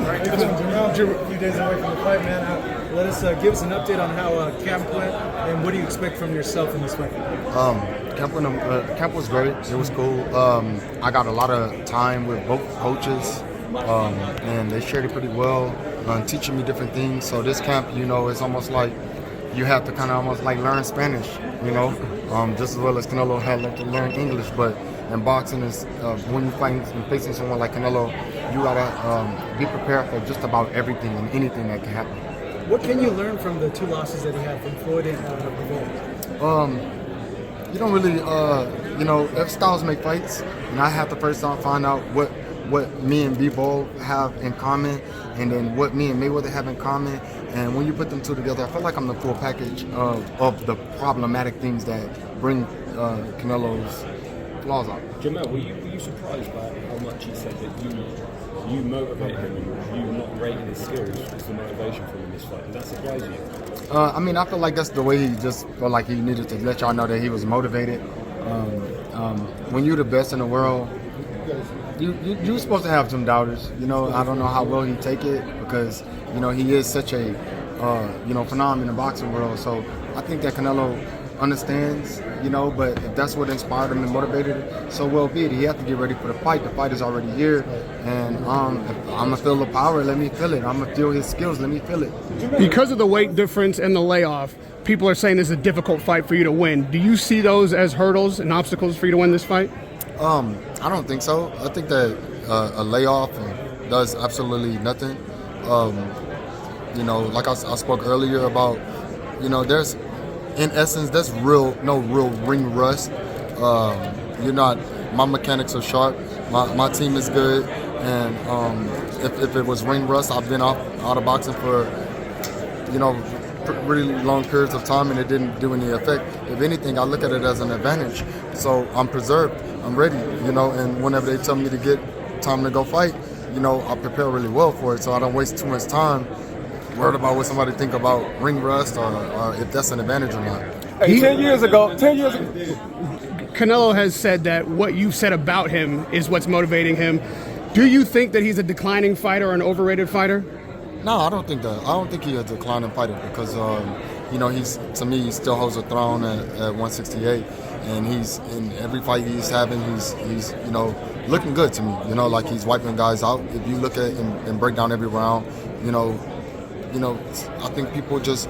Jermell, a few days away from the fight, man. Let us give us an update on how camp went, and what do you expect from yourself in this fight? Camp was great. It was cool. I got a lot of time with both coaches, and they shared it pretty well, teaching me different things. So this camp, it's almost like you have to kind of almost like learn Spanish, just as well as Canelo had to learn English. But in boxing, is when you're facing someone like Canelo, you gotta be prepared for just about everything and anything that can happen. What can you learn from the two losses that he had from Floyd and Revolt? You don't really, if styles make fights, and I have to first find out what me and B-Ball have in common, and then what me and Mayweather have in common. And when you put them two together, I feel like I'm the full package of the problematic things that bring Canelo's flaws out. Jermell, were you surprised by how much he said that you motivate him and you not rating his skills is the motivation for him in this fight? Did that surprise you? I feel like that's the way he just felt like he needed to let y'all know that he was motivated. When you're the best in the world, you're supposed to have some doubters. I don't know how well he take it because, he is such a, phenomenon in the boxing world. So I think that Canelo understands, but if that's what inspired him and motivated it, so well be it. He has to get ready for the fight. The fight is already here, and if I'm gonna feel the power, let me feel it. I'm gonna feel his skills, let me feel it. Because of the weight difference and the layoff, people are saying this is a difficult fight for you to win. Do you see those as hurdles and obstacles for you to win this fight? I don't think so. I think that a layoff does absolutely nothing. Like I spoke earlier about, there's in essence, there's no real ring rust. My mechanics are sharp. My team is good. And if it was ring rust, I've been out of boxing for, really long periods of time and it didn't do any effect. If anything, I look at it as an advantage. So I'm preserved. I'm ready, and whenever they tell me to get time to go fight, I prepare really well for it. So I don't waste too much time worried about what somebody think about ring rust or if that's an advantage or not. Hey, 10 years ago, Canelo has said that what you said about him is what's motivating him. Do you think that he's a declining fighter or an overrated fighter? No, I don't think that. I don't think he's a declining fighter because, to me, he still holds a throne at 168. And he's in every fight he's having, he's looking good to me. Like he's wiping guys out. If you look at and break down every round, I think people just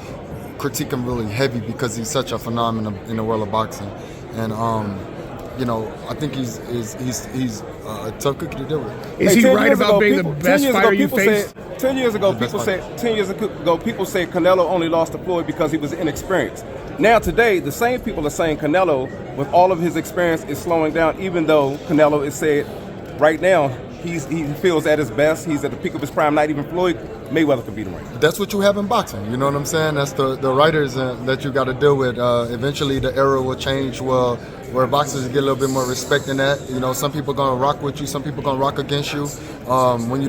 critique him really heavy because he's such a phenomenon in the world of boxing. And I think he's a tough cookie to deal with. Is he right about being the best fighter you faced? 10 years ago, people said Canelo only lost to Floyd because he was inexperienced. Now today, the same people are saying Canelo, with all of his experience, is slowing down, even though Canelo is said right now he feels at his best. He's at the peak of his prime. Not even Floyd Mayweather could beat him right now. That's what you have in boxing. You know what I'm saying? That's the writers that you got to deal with. Eventually, the era will change where boxers get a little bit more respect in that. Some people gonna rock with you, some people gonna rock against you. When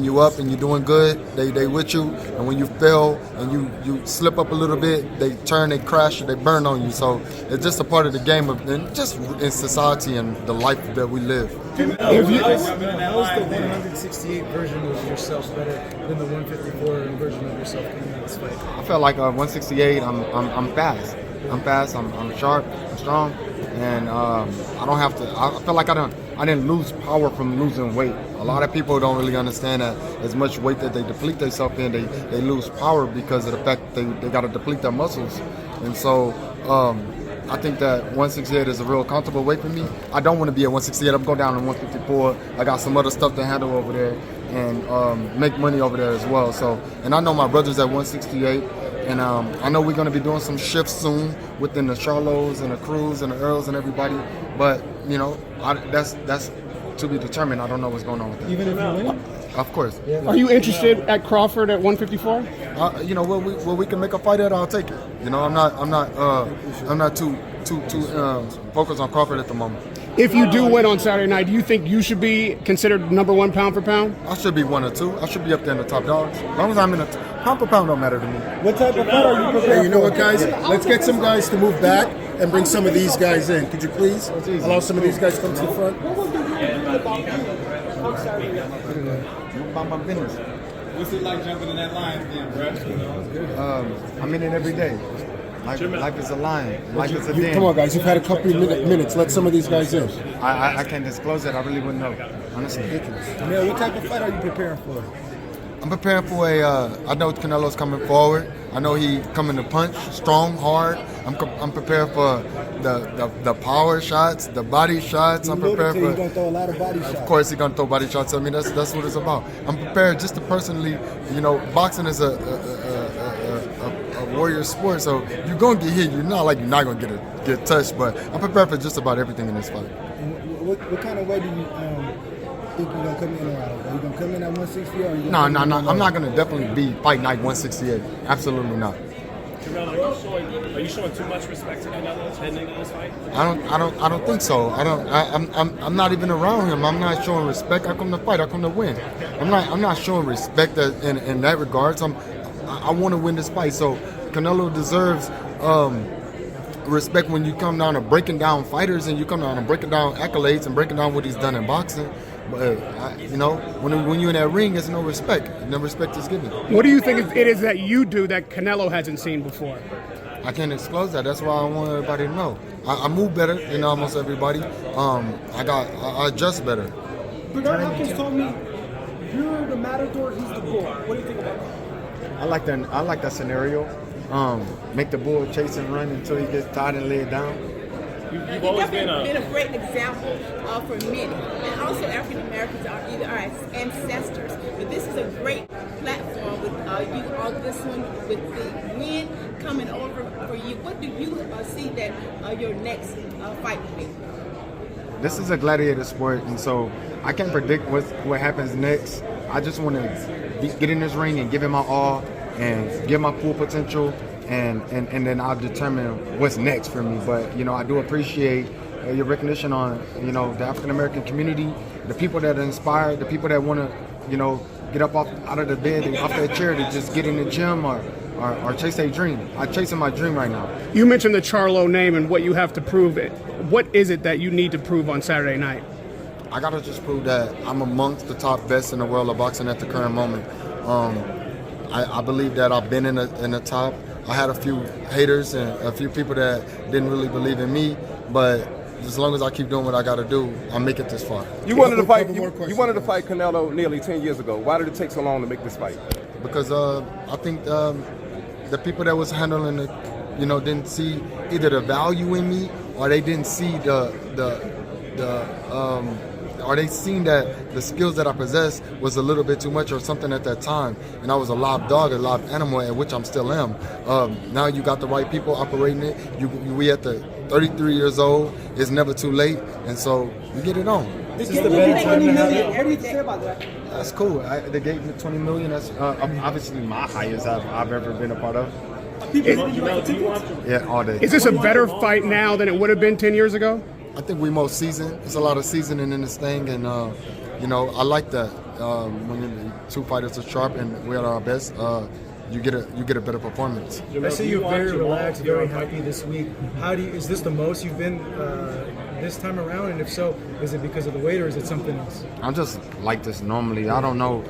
you up and you're doing good, they with you, and when you fail and you slip up a little bit, they turn, they crash, they burn on you. So it's just a part of the game and just in society and the life that we live. How is the 168 version of yourself better than the 154 version of yourself in this fight? I felt like 168. I'm fast. I'm sharp. I'm strong. And I don't have to. I feel like I didn't lose power from losing weight. A lot of people don't really understand that as much weight that they deplete themselves in, they lose power because of the fact that they got to deplete their muscles. And so I think that 168 is a real comfortable weight for me. I don't want to be at 168. I'm going down to 154. I got some other stuff to handle over there and make money over there as well. So, and I know my brother's at 168. And I know we're going to be doing some shifts soon within the Charlos and the Cruz and the Earls and everybody. But, that's to be determined. I don't know what's going on with that. Even if you win? Of course. Yeah. Are you interested at Crawford at 154? Where we can make a fight at, I'll take it. I'm not too focused on Crawford at the moment. If you do win on Saturday night, do you think you should be considered number one pound for pound? I should be 1 or 2. I should be up there in the top dogs. As long as I'm in the pound for pound, don't matter to me. What type of fight are you prepared Hey, you know what, guys? Let's get some guys to move back and bring some of these guys in. Could you please allow some of these guys to come to the front? about my business. What's it like jumping in that lion's den, bro? I'm in it every day. Life is a lion. Life is a den. Come on, guys. You've had a couple of minutes. Let some of these guys in. I can't disclose that. I really wouldn't know. Honestly. Man, what type of fight are you preparing for? I'm preparing for I know Canelo's coming forward. I know he coming to punch, strong, hard. I'm prepared for the power shots, the body shots. I'm prepared for. He's gonna throw a lot of body shots. Of course, he's gonna throw body shots. I mean, that's what it's about. I'm prepared just to personally, boxing is a warrior sport, so you're gonna get hit. You're not gonna get touched, but I'm prepared for just about everything in this fight. What kind of way do you think you're gonna come in around? Are you gonna come in at 160 or are you No. I'm not gonna definitely be fighting like 168. Absolutely not. Jermell, are you showing too much respect to Canelo heading into this fight? I don't think so. I'm not even around him. I'm not showing respect. I come to fight. I come to win. I'm not showing respect in that regards. I want to win this fight. So Canelo deserves respect when you come down to breaking down fighters and you come down to breaking down accolades and breaking down what he's done in boxing. But when you're in that ring, there's no respect. No respect is given. What do you think it is that you do that Canelo hasn't seen before? I can't disclose that. That's why I want everybody to know. I move better than almost everybody. I adjust better. Bernard Hopkins told me you're the matador, he's the bull. What do you think about that? I like that scenario. Make the bull chase and run until he gets tired and lay it down. You've always been a great example for many, and also African Americans are either our ancestors. But this is a great platform with you all listening, with the win coming over for you. What do you see that your next fight will be? This is a gladiator sport, and so I can't predict what happens next. I just want to get in this ring and give it my all and give my full potential. And then I'll determine what's next for me. But I do appreciate your recognition on the African American community, the people that are inspired, the people that want to get up out of the bed and off that chair to just get in the gym or chase a dream. I'm chasing my dream right now. You mentioned the Charlo name and what you have to prove. What is it that you need to prove on Saturday night? I gotta just prove that I'm amongst the top best in the world of boxing at the current moment. I believe that I've been in the top. I had a few haters and a few people that didn't really believe in me, but as long as I keep doing what I got to do, I'll make it this far. You wanted to fight. You wanted to fight Canelo nearly 10 years ago. Why did it take so long to make this fight? Because I think the people that was handling it, didn't see either the value in me or they didn't see or they seen that the skills that I possessed was a little bit too much or something at that time, and I was a live dog, a live animal, at which I'm still am. Now you got the right people operating it. We at the 33 years old. It's never too late, and so you get it on. This is the better time to have it. What do you say about that? That's cool. They gave me $20 million. That's obviously my highest I've ever been a part of. Yeah, all day. Is this a better fight now than it would have been 10 years ago? I think we're more seasoned. There's a lot of seasoning in this thing, and I like that. When the two fighters are sharp and we're at our best, you get a better performance. I see you're very relaxed, very happy this week. Is this the most you've been this time around? And if so, is it because of the weight or is it something else? I'm just like this normally. I don't know.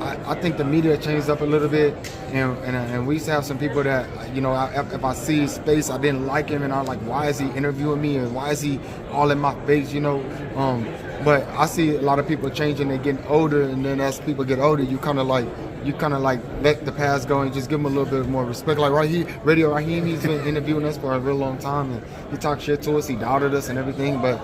I think the media changed up a little bit, and we used to have some people that, if I see his face, I didn't like him, and I'm like, why is he interviewing me, and why is he all in my face, But I see a lot of people changing, they're getting older, and then as people get older, you kind of like let the past go and just give them a little bit more respect. Like Radio Raheem, he's been interviewing us for a real long time, and he talked shit to us, he doubted us and everything, but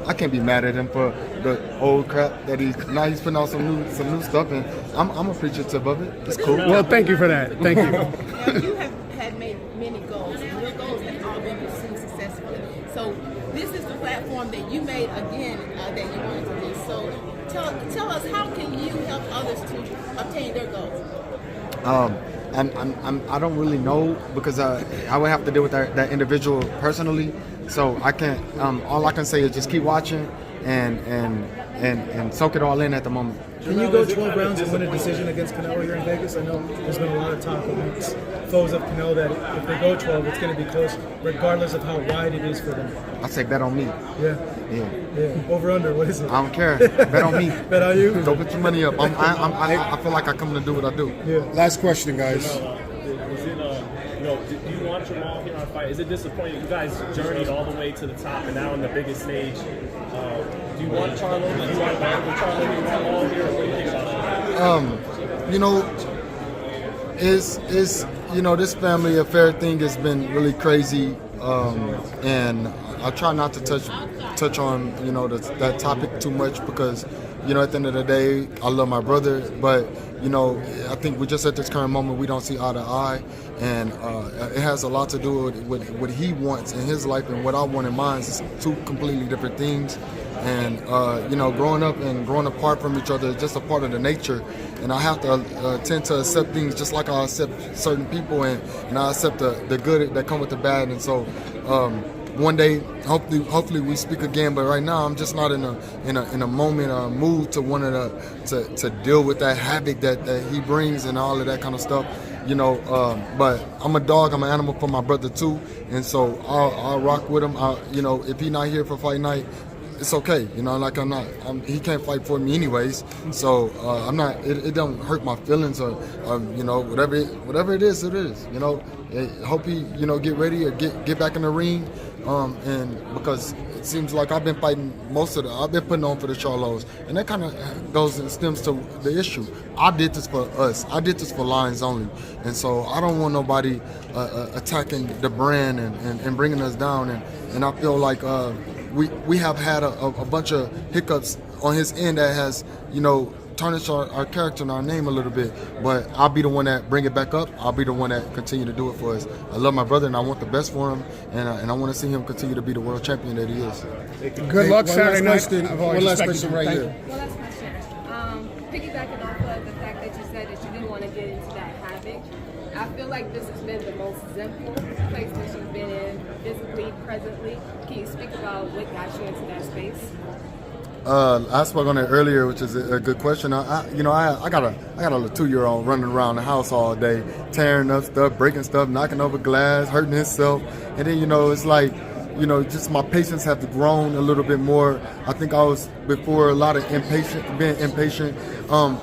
I can't be mad at him for the old crap that he's putting out some new stuff, and I'm appreciative of it. It's cool. Well, thank you for that. Thank you. Now, you had made many goals, and your goals have all been pursued successfully. So this is the platform that you made again that you wanted to do. So tell us, how can you help others to obtain their goals? I don't really know, because I would have to deal with that individual personally. So I can't. All I can say is just keep watching, and and soak it all in at the moment. Can you go 12 rounds and win a decision against Canelo here in Vegas? I know there's been a lot of talk amongst foes of Canelo that if they go 12, it's going to be close, regardless of how wide it is for them. I say bet on me. Yeah. Over under, what is it? I don't care. Bet on me. Bet on you? Don't put your money up. I feel like I come to do what I do. Yeah. Last question, guys. Is it, do you want Jermell here on fight? Is it disappointing? You guys journeyed all the way to the top and now on the biggest stage. Do you want Charlo? Do you want Charlo? Do you want all here? What do you think about that? This family affair thing has been really crazy, and I try not to touch on that topic too much because at the end of the day I love my brother, but I think we just at this current moment we don't see eye to eye, and it has a lot to do with what he wants in his life and what I want in mine. It's two completely different things. And growing up and growing apart from each other is just a part of the nature, and I have to tend to accept things just like I accept certain people, and I accept the good that come with the bad. And so one day, hopefully we speak again. But right now, I'm just not in a moment or mood to want to deal with that havoc that he brings and all of that kind of stuff. But I'm a dog. I'm an animal for my brother too, and so I'll rock with him. If he's not here for fight night, it's okay, he can't fight for me anyways, so I'm not. It don't hurt my feelings or whatever it is, it is. Hope he get ready or get back in the ring, and because it seems like I've been fighting I've been putting on for the Charlos, and that kind of goes and stems to the issue. I did this for us. I did this for Lions only, and so I don't want nobody attacking the brand and bringing us down, and I feel like. We have had a bunch of hiccups on his end that has, tarnished our character and our name a little bit. But I'll be the one that bring it back up. I'll be the one that continue to do it for us. I love my brother and I want the best for him, and I want to see him continue to be the world champion that he is. Good luck Saturday night. One last question right here. One last question. Piggybacking off of the fact that you said that you didn't want to get into that havoc, I feel like this has been the most simple place that you've been in physically, presently. Can you speak about what got you into that space? I spoke on it earlier, which is a good question. I got a 2-year-old running around the house all day, tearing up stuff, breaking stuff, knocking over glass, hurting himself, and then it's like. Just my patience have grown a little bit more. I think I was before a lot of being impatient.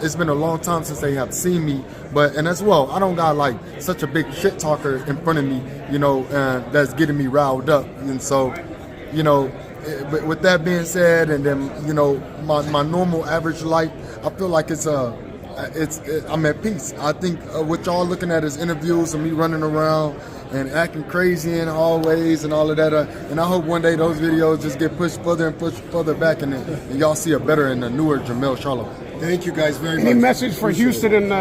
It's been a long time since they have seen me, and as well, I don't got like such a big shit talker in front of me, that's getting me riled up. And so, with that being said, and then my normal average life, I feel like I'm at peace. I think what y'all looking at is interviews of me running around and acting crazy in hallways and all of that. And I hope one day those videos just get pushed further back, and y'all see a better and a newer Jermell Charlo. Thank you guys very much. Any message for Houston and